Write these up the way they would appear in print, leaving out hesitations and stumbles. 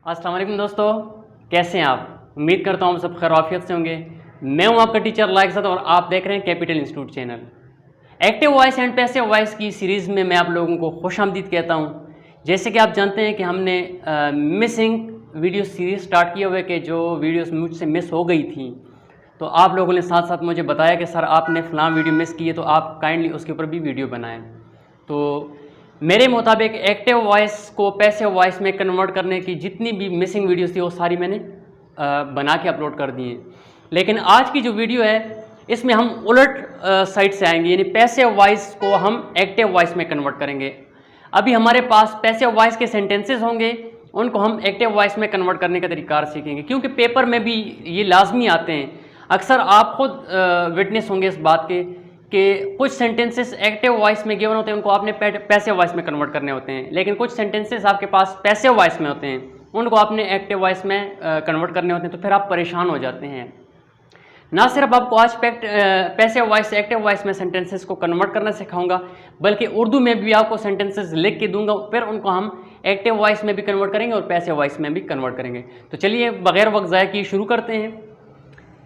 अस्सलाम वालेकुम दोस्तों, कैसे हैं आप। उम्मीद करता हूँ हम सब खैरियत से होंगे। मैं हूँ आपका टीचर लाइक और आप देख रहे हैं capital institute channel. Active voice and passive voice की सीरीज़ में मैं आप लोगों को खुशामदीद कहता हूँ। जैसे कि आप जानते हैं कि हमने मिसिंग वीडियो सीरीज़ स्टार्ट किए हुए कि जो वीडियोस मुझसे मिस हो गई थी, तो आप लोगों ने साथ साथ मुझे बताया कि सर आपने फ़लाँ वीडियो मिस की है, तो आप काइंडली उसके ऊपर भी वीडियो बनाएं। तो मेरे मुताबिक एक्टिव वॉइस को पैसिव वॉइस में कन्वर्ट करने की जितनी भी मिसिंग वीडियोस थी वो सारी मैंने बना के अपलोड कर दी हैं। लेकिन आज की जो वीडियो है इसमें हम उलट साइड से आएंगे, यानी पैसिव वॉइस को हम एक्टिव वॉइस में कन्वर्ट करेंगे। अभी हमारे पास पैसिव वॉइस के सेंटेंसेस होंगे, उनको हम एक्टिव वॉइस में कन्वर्ट करने का तरीका सीखेंगे, क्योंकि पेपर में भी ये लाजमी आते हैं। अक्सर आप खुद विटनेस होंगे इस बात के कि कुछ सेंटेंसेस एक्टिव वॉइस में गिवन होते हैं, उनको आपने पैसिव वॉइस में कन्वर्ट करने होते हैं। लेकिन कुछ सेंटेंसेस आपके पास पैसिव वॉइस में होते हैं, उनको आपने एक्टिव वॉइस में कन्वर्ट करने होते हैं, तो फिर आप परेशान हो जाते हैं। ना सिर्फ आपको आज पैसिव वॉइस से एक्टिव वॉइस में सेंटेंसेस को कन्वर्ट करना सिखाऊंगा, बल्कि उर्दू में भी आपको सेंटेंसेस लिख के दूंगा, फिर उनको हम एक्टिव वॉइस में भी कन्वर्ट करेंगे और पैसिव वॉइस में भी कन्वर्ट करेंगे। तो चलिए बगैर वक्त ज़ाया किए शुरू करते हैं।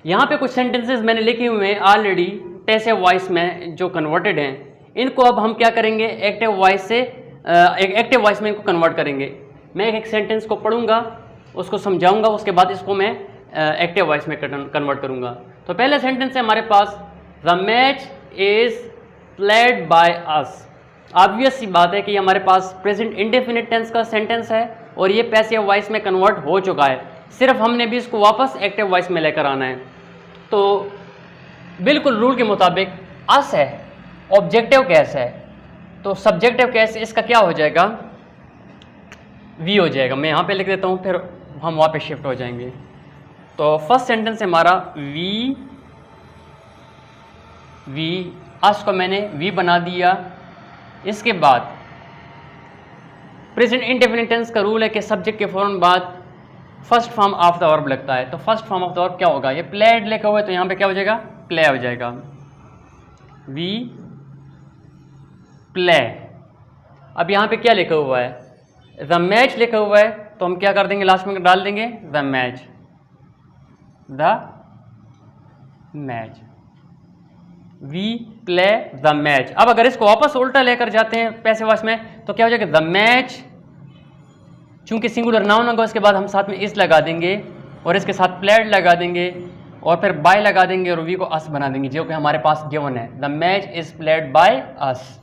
यहाँ पे कुछ सेंटेंसेस मैंने लिखे हुए हैं ऑलरेडी पैसिव वॉइस में जो कन्वर्टेड हैं। इनको अब हम क्या करेंगे, एक्टिव वॉइस से एक्टिव वॉइस में इनको कन्वर्ट करेंगे। मैं एक सेंटेंस को पढ़ूंगा, उसको समझाऊंगा, उसके बाद इसको मैं एक्टिव वॉइस में कन्वर्ट करूंगा। तो पहले सेंटेंस है हमारे पास, the match is played by us. Obvious सी बात है कि हमारे पास प्रेजेंट इंडेफिनिट टेंस का सेंटेंस है और ये पैसिव वॉइस में कन्वर्ट हो चुका है, सिर्फ हमने भी इसको वापस एक्टिव वॉइस में लेकर आना है। तो बिल्कुल रूल के मुताबिक अस है, ऑब्जेक्टिव केस है, तो सब्जेक्टिव केस इसका क्या हो जाएगा, वी हो जाएगा। मैं यहाँ पे लिख देता हूँ, फिर हम वहाँ पे शिफ्ट हो जाएंगे। तो फर्स्ट सेंटेंस है हमारा वी अस को मैंने वी बना दिया। इसके बाद प्रेजेंट इंडेफिनिट टेंस का रूल है कि सब्जेक्ट के फ़ौरन बाद first form of the verb लगता है। तो first form of the verb क्या होगा, ये प्लेड लिखा हुआ है तो यहाँ पे क्या हो जाएगा, प्ले हो जाएगा। We play. अब यहाँ पे क्या लिखा हुआ है, द मैच लिखा हुआ है, तो हम क्या कर देंगे, लास्ट में डाल देंगे the match, the match, we play the match. अब अगर इसको वापस उल्टा लेकर जाते हैं पैसिव वॉइस में, तो क्या हो जाएगा, द मैच, चूंकि सिंगुलर नाउन होगा उसके बाद हम साथ में इस लगा देंगे और इसके साथ प्लेड लगा देंगे और फिर बाय लगा देंगे और वी को अस बना देंगे, जो कि हमारे पास गिवन है, the match is played by अस।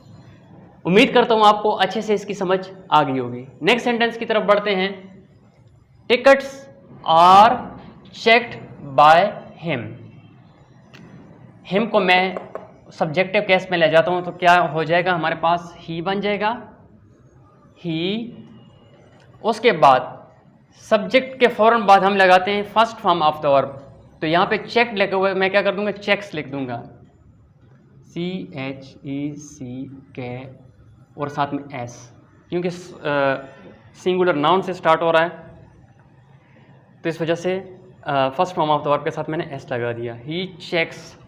उम्मीद करता हूं आपको अच्छे से इसकी समझ आ गई होगी। नेक्स्ट सेंटेंस की तरफ बढ़ते हैं। Tickets are checked by him को मैं सब्जेक्टिव केस में ले जाता हूं, तो क्या हो जाएगा, हमारे पास ही बन जाएगा, ही। उसके बाद सब्जेक्ट के फ़ौरन बाद हम लगाते हैं first form of the verb. तो यहाँ पे चेक लिखा हुआ है, मैं क्या कर दूंगा, चेक्स लिख दूंगा, CHECK और साथ में S, क्योंकि सिंगुलर नाउन से स्टार्ट हो रहा है, तो इस वजह से first form of the verb के साथ मैंने S लगा दिया, ही चेक्स।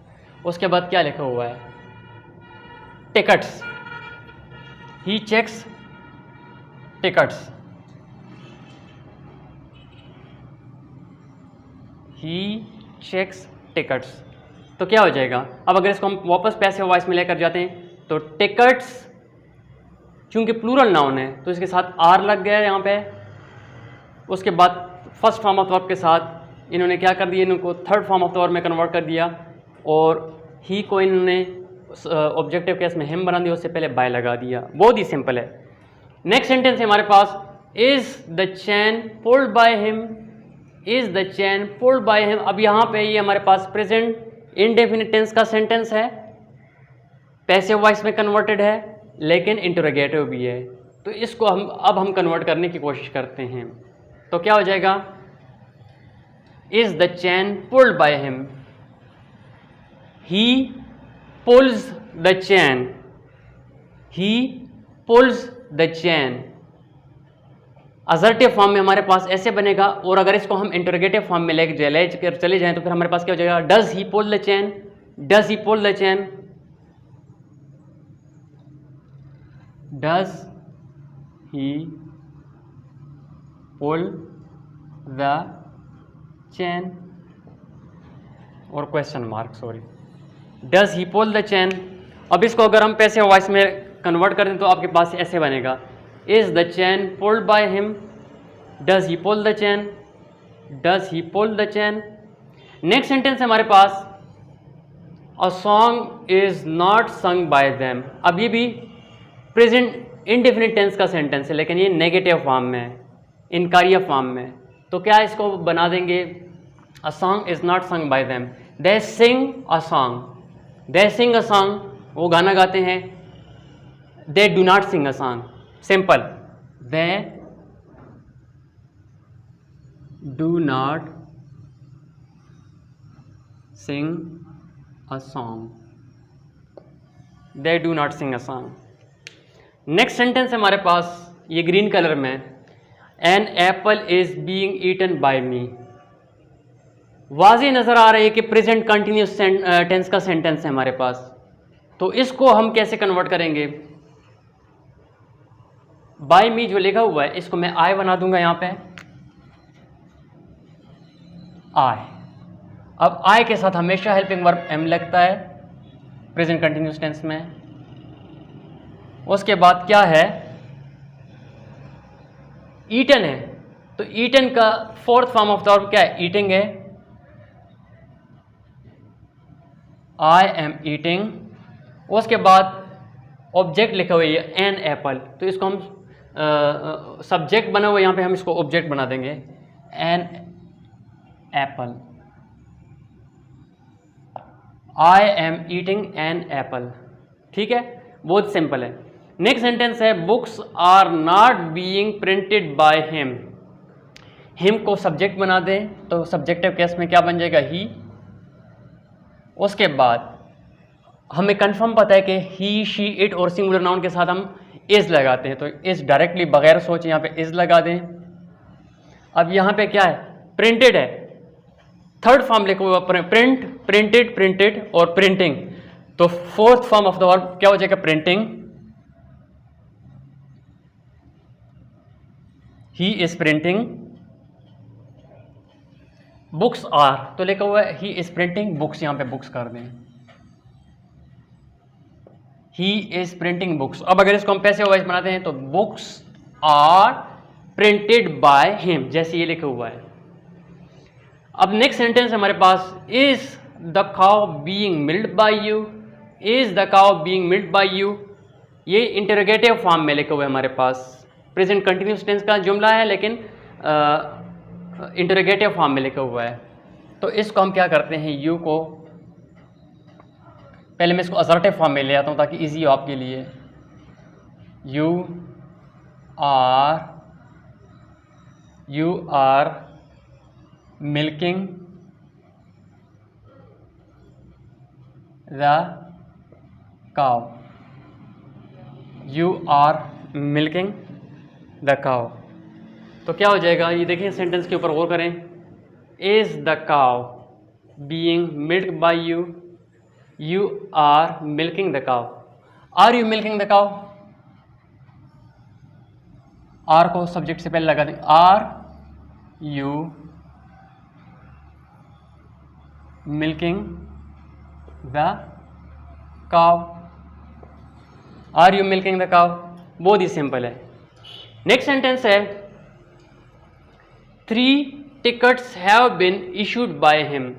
उसके बाद क्या लिखा हुआ है, टिकट्स, ही चेक्स टिकट्स, ही चेक्स टिकट्स। तो क्या हो जाएगा, अब अगर इसको हम वापस पैसिव वॉइस में लेकर जाते हैं, तो टिकट्स चूंकि प्लूरल नाउन है तो इसके साथ आर लग गया यहाँ पे। उसके बाद first form of the verb के साथ इन्होंने क्या कर दिया, इनको third form of the verb में कन्वर्ट कर दिया और ही को इन्होंने ऑब्जेक्टिव केस में हिम बना दिया, उससे पहले बाय लगा दिया। बहुत ही सिंपल है। नेक्स्ट सेंटेंस है हमारे पास, is the chain pulled by him, is the chain pulled by him. अब यहाँ पे ये हमारे पास प्रेजेंट इंडेफिनिट टेंस का सेंटेंस है, पैसिव वॉइस में कन्वर्टेड है, लेकिन इंटरोगेटिव भी है। तो इसको हम कन्वर्ट करने की कोशिश करते हैं। तो क्या हो जाएगा, is the chain pulled by him, he pulls the chain, he pulls the chain. Assertive form में हमारे पास ऐसे बनेगा, और अगर इसको हम इंटरोगेटिव फॉर्म में लेकर चले जाएं तो फिर हमारे पास क्या हो जाएगा, does he pull the chain, does he pull the chain, does he pull the chain और question mark, sorry, does he pull the chain. अब इसको अगर हम पैसिव वॉइस में कन्वर्ट कर दें तो आपके पास ऐसे बनेगा, is the chain pulled by him, does he pull the chain, does he pull the chain. Next sentence है हमारे पास, a song is not sung by them. अब ये भी प्रेजेंट इंडेफिनिट टेंस का सेंटेंस है, लेकिन ये नेगेटिव फॉर्म में है, इनकारिया फॉर्म में। तो क्या इसको बना देंगे, a song is not sung by them, they sing a song, they sing a song, वो गाना गाते हैं। They do not sing a song, simple, they do not sing a song, they do not sing a song. Next sentence है हमारे पास, ये green colour में, an apple is being eaten by me. वाज़ेह नज़र आ रही है कि प्रेजेंट कंटिन्यूस टेंस का सेंटेंस है हमारे पास। तो इसको हम कैसे कन्वर्ट करेंगे, बाय मी जो लिखा हुआ है इसको मैं आई बना दूंगा यहाँ पे, आई। अब आई के साथ हमेशा हेल्पिंग वर्ब एम लगता है प्रेजेंट कंटिन्यूस टेंस में। उसके बाद क्या है, ईटन है, तो ईटन का fourth form of the verb क्या है, ईटिंग है, आई एम ईटिंग। उसके बाद ऑब्जेक्ट लिखा हुआ है एन एप्पल, तो इसको हम सब्जेक्ट बना हुआ यहाँ पे हम इसको ऑब्जेक्ट बना देंगे, an apple, I am eating an apple. ठीक है, बहुत सिंपल है। नेक्स्ट सेंटेंस है, books are not being printed by him. Him को सब्जेक्ट बना दें तो सब्जेक्टिव केस में क्या बन जाएगा, ही। उसके बाद हमें कंफर्म पता है कि ही, शी, इट और सिंगुलर नाउन के साथ हम इज लगाते हैं, तो इज डायरेक्टली बगैर सोचे यहाँ पे इज लगा दें। अब यहाँ पे क्या है, प्रिंटेड है, थर्ड फॉर्म लिखा हुआ प्रिंट, प्रिंटेड, प्रिंटेड और प्रिंटिंग, तो fourth form of the verb क्या हो जाएगा, printing. He is printing books are, तो लिखा हुआ है ही इज प्रिंटिंग बुक्स, यहाँ पे बुक्स कर दें, ही इज प्रिंटिंग बुक्स। अब अगर इसको हम पैसिव वॉइस बनाते हैं तो books are printed by him, जैसे ये लिखा हुआ है। अब नेक्स्ट सेंटेंस हमारे पास, is the cow being milked by you, is the cow being milked by you, ये इंटरोगेटिव फॉर्म में लिखा हुआ है हमारे पास, प्रेजेंट कंटिन्यूस टेंस का जुमला है लेकिन इंटरोगेटिव फॉर्म में लिखा हुआ है। तो इसको हम क्या करते हैं, यू को पहले मैं इसको असर्टिव फॉर्म में ले आता हूँ ताकि इजी हो आपके लिए, you are milking the cow, you are milking the cow. तो क्या हो जाएगा, ये देखिए सेंटेंस के ऊपर गौर करें, is the cow being milked by you, you are milking the cow, are you milking the cow. Are को सब्जेक्ट से पहले लगा दें, are you milking the cow, are you milking the cow, बहुत ही सिंपल है। नेक्स्ट सेंटेंस है, 3 tickets have been issued by him.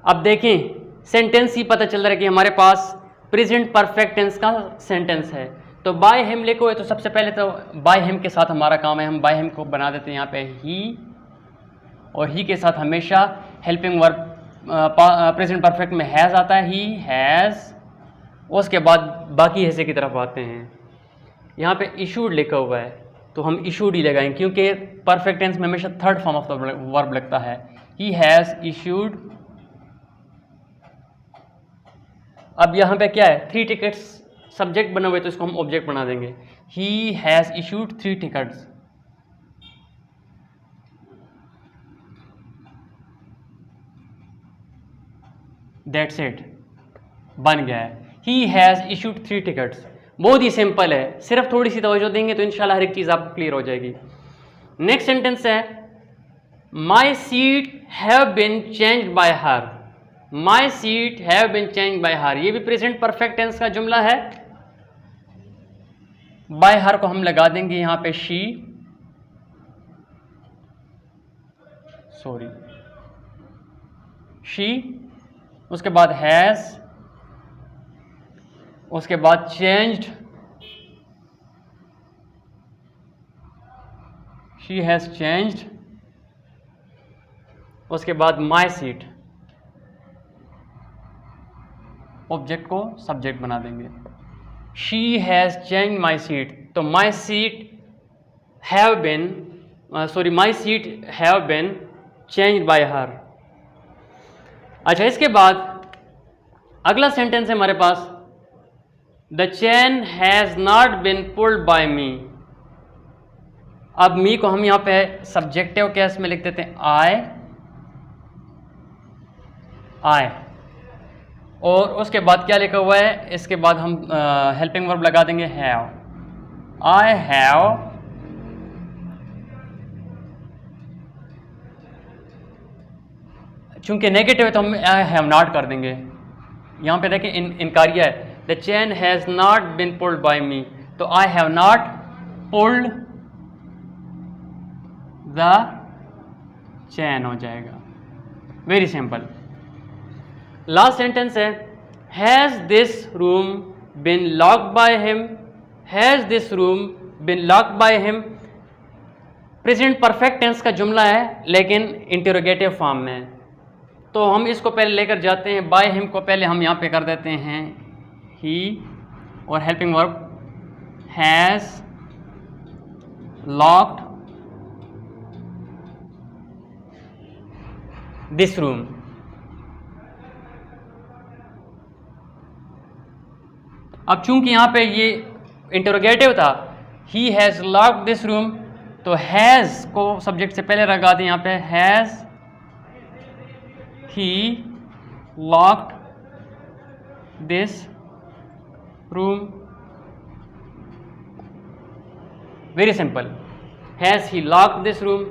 अब देखें सेंटेंस ही पता चल रहा है कि हमारे पास प्रेजेंट परफेक्ट टेंस का सेंटेंस है, तो बाय हिम लिखो है, तो सबसे पहले तो बाय हिम के साथ हमारा काम है, हम बाय हिम को बना देते हैं यहाँ पे ही, और ही के साथ हमेशा हेल्पिंग वर्ब प्रेजेंट परफेक्ट में हैज़ आता है, ही हैज़। उसके बाद बाकी हिस्से की तरफ आते हैं, यहाँ पे इशूड लिखा हुआ है तो हम इशूड ही लगाएंगे क्योंकि परफेक्ट टेंस में हमेशा third form of the verb लगता है, ही हैज़ इशूड। अब यहाँ पे क्या है, 3 टिकट्स सब्जेक्ट बने हुए तो इसको हम ऑब्जेक्ट बना देंगे, he has issued 3 tickets. That's it, बन गया है, ही हैज़ इशूड 3 टिकट्स। बहुत ही सिंपल है, सिर्फ थोड़ी सी तवज्जो देंगे तो इंशाल्लाह हर एक चीज़ आपको क्लियर हो जाएगी। नेक्स्ट सेंटेंस है, माई seat have been changed by her, my seat have been changed by हर, ये भी प्रेजेंट परफेक्ट टेंस का जुमला है। बाय हर को हम लगा देंगे यहां पे शी, सॉरी शी, उसके बाद हैज, उसके बाद चेंज्ड, शी हैज चेंज्ड, उसके बाद माई सीट, ऑब्जेक्ट को सब्जेक्ट बना देंगे। She has change my seat, तो my seat have been, sorry my seat have been changed by her. अच्छा, इसके बाद अगला सेंटेंस है हमारे पास, the chain has not been pulled by me. अब मी को हम यहां पे सब्जेक्टिव केस में लिख देते हैं आई, और उसके बाद क्या लिखा हुआ है, इसके बाद हम हेल्पिंग वर्ब लगा देंगे हैव, आई हैव चूंकि नेगेटिव है तो हम आई हैव नॉट कर देंगे। यहां पे देखें इनकारिया है, the chain has not been pulled by me, तो I have not pulled the chain हो जाएगा। Very simple. लास्ट सेंटेंस है, has this room been locked by him, has this room been locked by him present perfect tense का जुमला है लेकिन interrogative form में है, तो हम इसको पहले लेकर जाते हैं, बाय हिम को पहले हम यहाँ पे कर देते हैं ही, और helping verb has locked this room. अब चूंकि यहाँ पे ये इंटरोगेटिव था, he has locked this room, तो हैज़ को सब्जेक्ट से पहले लगा दें यहाँ पे, has he locked this room. Very simple, has he locked this room.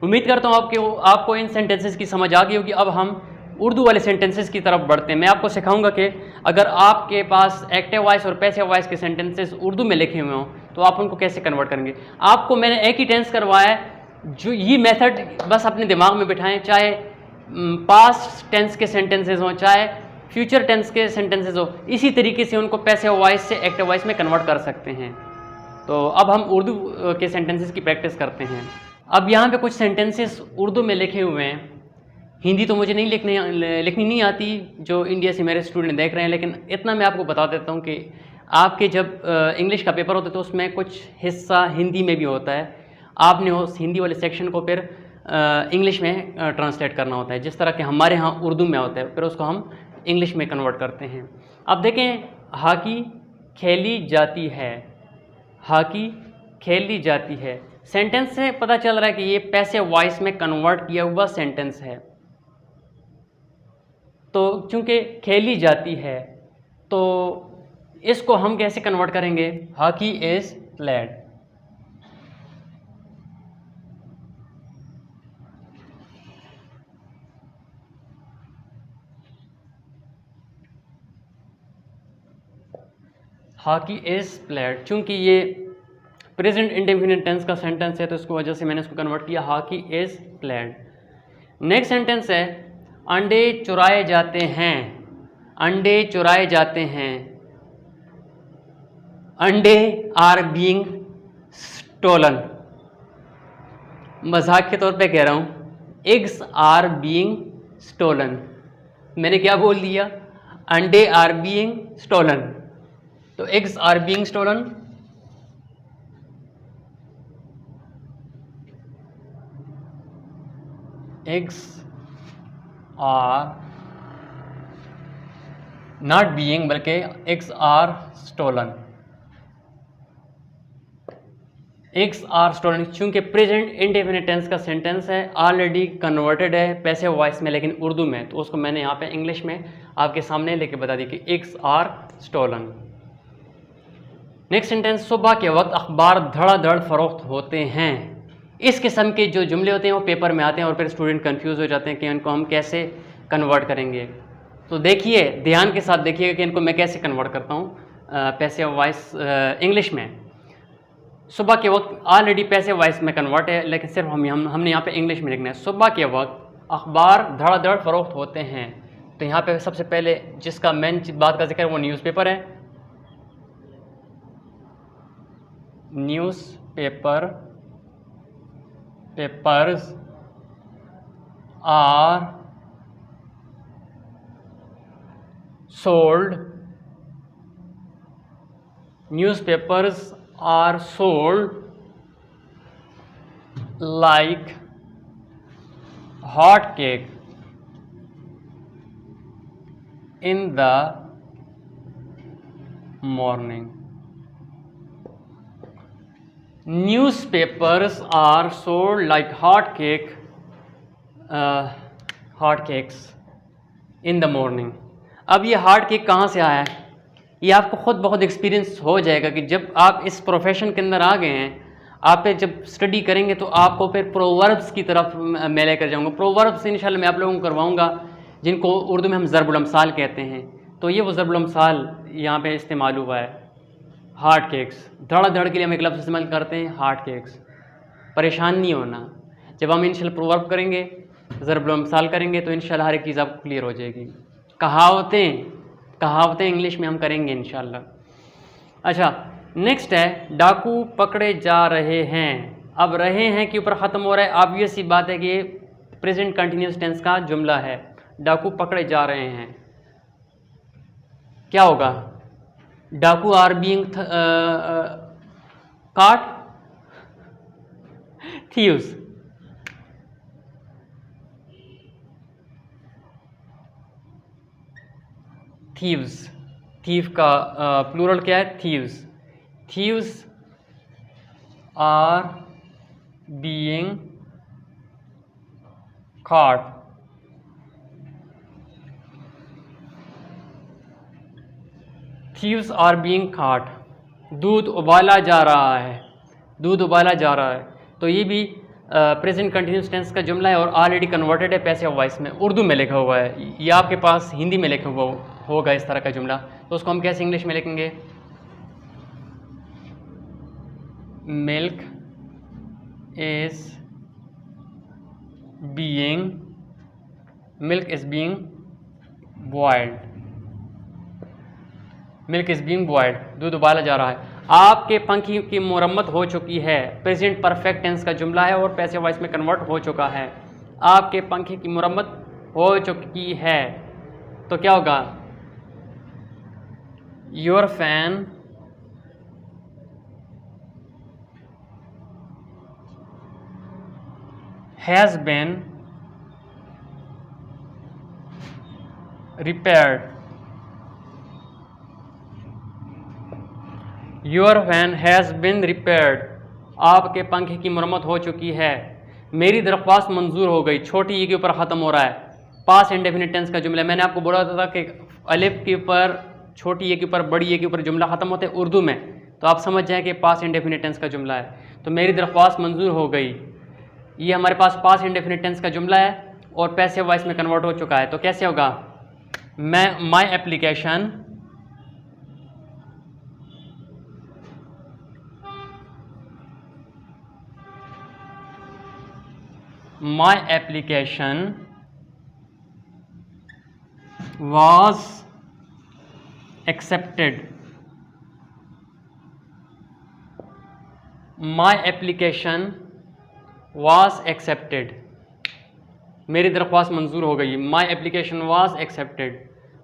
उम्मीद करता हूँ आपको इन सेंटेंसेस की समझ आ गई होगी। अब हम उर्दू वाले सेंटेंसेस की तरफ बढ़ते हैं। मैं आपको सिखाऊंगा कि अगर आपके पास एक्टिव वॉइस और पैसिव वॉइस के सेंटेंसेस उर्दू में लिखे हुए हों तो आप उनको कैसे कन्वर्ट करेंगे। आपको मैंने एक ही टेंस करवाया है, जो ये मेथड बस अपने दिमाग में बिठाएं, चाहे पास्ट टेंस के सेंटेंसेस हों चाहे फ्यूचर टेंस के सेंटेंसेस हो, इसी तरीके से उनको पैसिव वॉइस से एक्टिव वॉइस में कन्वर्ट कर सकते हैं। तो अब हम उर्दू के सेंटेंसेस की प्रैक्टिस करते हैं। अब यहाँ पे कुछ सेंटेंसेस उर्दू में लिखे हुए हैं, हिंदी तो मुझे नहीं लिखनी नहीं आती, जो इंडिया से मेरे स्टूडेंट देख रहे हैं, लेकिन इतना मैं आपको बता देता हूँ कि आपके जब इंग्लिश का पेपर होता है तो उसमें कुछ हिस्सा हिंदी में भी होता है। आपने उस हिंदी वाले सेक्शन को फिर इंग्लिश में ट्रांसलेट करना होता है, जिस तरह के हमारे यहाँ उर्दू में होता है, फिर उसको हम इंग्लिश में कन्वर्ट करते हैं। अब देखें, हॉकी खेली जाती है, हॉकी खेली जाती है, सेंटेंस से पता चल रहा है कि ये पैसिव वॉइस में कन्वर्ट किया हुआ सेंटेंस है। तो चूंकि खेली जाती है तो इसको हम कैसे कन्वर्ट करेंगे, hockey is played. Hockey is played, चूंकि ये प्रेजेंट इंडेफिनिट टेंस का सेंटेंस है तो इसको वजह से मैंने इसको कन्वर्ट किया, hockey is played. Next sentence है, अंडे चुराए जाते हैं, अंडे चुराए जाते हैं, अंडे आर बीइंग स्टोलन। मजाक के तौर पे कह रहा हूं, एग्स आर बीइंग स्टोलन। मैंने क्या बोल दिया, अंडे आर बीइंग स्टोलन, तो eggs are being stolen. Eggs are not being बल्कि eggs are stolen, eggs are stolen. चूंकि प्रेजेंट इंडेफिनिट टेंस का सेंटेंस है, ऑलरेडी कन्वर्टेड है पैसिव वॉइस में लेकिन उर्दू में, तो उसको मैंने यहाँ पे इंग्लिश में आपके सामने लेके बता दी कि eggs are stolen. Next sentence, सुबह के वक्त अखबार धड़ाधड़ फरोख्त होते हैं, इस किस्म के जो जुमले होते हैं वो पेपर में आते हैं और फिर स्टूडेंट कंफ्यूज हो जाते हैं कि इनको हम कैसे कन्वर्ट करेंगे। तो देखिए, ध्यान के साथ देखिएगा कि इनको मैं कैसे कन्वर्ट करता हूँ पैसिव वॉइस इंग्लिश में। सुबह के वक्त ऑलरेडी पैसिव वॉइस में कन्वर्ट है, लेकिन सिर्फ हमने यहाँ पे इंग्लिश में लिखना है। सुबह के वक्त अखबार धड़ाधड़ फरोख्त होते हैं। तो यहाँ पे सबसे पहले जिसका मेन बात का जिक्र है वो न्यूज़पेपर है। Papers are sold, newspapers are sold like hot cake in the morning. Newspapers are sold like hot cakes in the morning. अब ये hot cake कहाँ से आया है? ये आपको खुद बहुत एक्सपीरियंस हो जाएगा कि जब आप इस प्रोफेशन के अंदर आ गए हैं, आप पे जब स्टडी करेंगे तो आपको फिर प्रोवर्ब्स की तरफ मैं लेकर जाऊँगा। प्रोवर्ब्स इंशाल्लाह मैं आप लोगों को करवाऊँगा, जिनको उर्दू में हम ज़रबुल अम्साल कहते हैं। तो ये वो ज़रबुल अम्साल यहाँ पे इस्तेमाल हुआ है। हार्ट केक्स, धड़ के लिए हम एक लफ्ज़ इस्तेमाल करते हैं, हार्ट केक्स। परेशान नहीं होना, जब हम इंशाल्लाह प्रोवर्ब करेंगे, ज़रबुल अम्साल करेंगे तो इंशाल्लाह हर एक चीज़ आपको क्लियर हो जाएगी। कहावतें इंग्लिश में हम करेंगे इंशाल्लाह। अच्छा, नेक्स्ट है डाकू पकड़े जा रहे हैं। अब रहे हैं के ऊपर ख़त्म हो रहा है, ऑब्वियस सी बात है कि ये प्रेजेंट कंटिन्यूस टेंस का जुमला है। डाकू पकड़े जा रहे हैं, क्या होगा? डाकू are being caught, thieves। Thief का प्लूरल क्या है? Thieves are being caught। Thieves are being caught। दूध उबाला जा रहा है, तो ये भी प्रेजेंट कंटिन्यूस टेंस का जुमला है और ऑलरेडी कन्वर्टेड है पैसिव वॉइस में। उर्दू में लिखा हुआ है, ये आपके पास हिंदी में लिखा हुआ होगा इस तरह का जुमला, तो उसको हम कैसे इंग्लिश में लिखेंगे? Milk is being boiled. दूध उबाला जा रहा है। आपके पंखे की मुरम्मत हो चुकी है, प्रेजेंट परफेक्ट टेंस का जुमला है और पैसिव वॉइस में कन्वर्ट हो चुका है। आपके पंखे की मुरम्मत हो चुकी है, तो क्या होगा? Your fan has been repaired। Your fan has been repaired. आपके पंखे की मुरम्मत हो चुकी है। मेरी दरख्वास्त मंजूर हो गई। छोटी ई के ऊपर ख़त्म हो रहा है, पास इंडेफिनिट टेंस का जुमला। मैंने आपको बोला था कि अलिफ के ऊपर, छोटी ए के ऊपर, बड़ी ए के ऊपर जुमला ख़त्म होते हैं उर्दू में, तो आप समझ जाएं कि पास इंडेफिनिट टेंस का जुमला है। तो मेरी दरख्वास्त मंजूर हो गई, ये हमारे पास पास इंडेफिनिट टेंस का जुमला है और पैसिव वॉइस में कन्वर्ट हो चुका है। तो कैसे होगा? My application was accepted। My application was accepted। मेरी दरख्वास्त मंजूर हो गई। My application was accepted।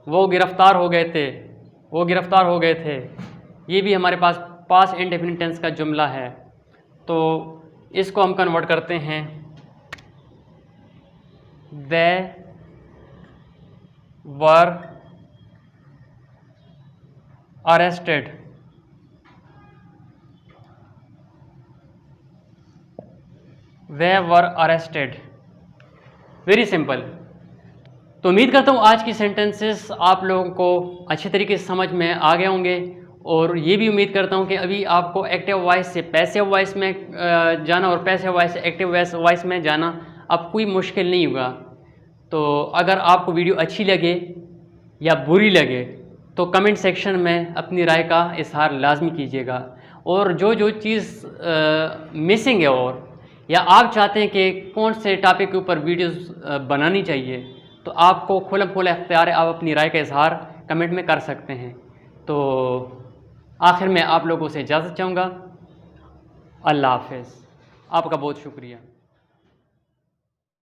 वो गिरफ्तार हो गए थे। ये भी हमारे पास पास इंडेफिनिट टेंस का जुमला है। तो इसको हम कन्वर्ट करते हैं, they were arrested। Very simple. तो उम्मीद करता हूँ आज की सेंटेंसेस आप लोगों को अच्छे तरीके से समझ में आ गए होंगे और ये भी उम्मीद करता हूँ कि अभी आपको एक्टिव वॉइस से पैसिव वॉइस में जाना और पैसिव वॉइस से एक्टिव वॉइस में जाना अब कोई मुश्किल नहीं होगा। तो अगर आपको वीडियो अच्छी लगे या बुरी लगे तो कमेंट सेक्शन में अपनी राय का इजहार लाजमी कीजिएगा। और जो चीज़ मिसिंग है और या आप चाहते हैं कि कौन से टॉपिक के ऊपर वीडियोस बनानी चाहिए, तो आपको खुला इख्तियार है, आप अपनी राय का इजहार कमेंट में कर सकते हैं। तो आखिर में आप लोगों से इजाज़त चाहूँगा। अल्लाह हाफ़िज़। आपका बहुत शुक्रिया।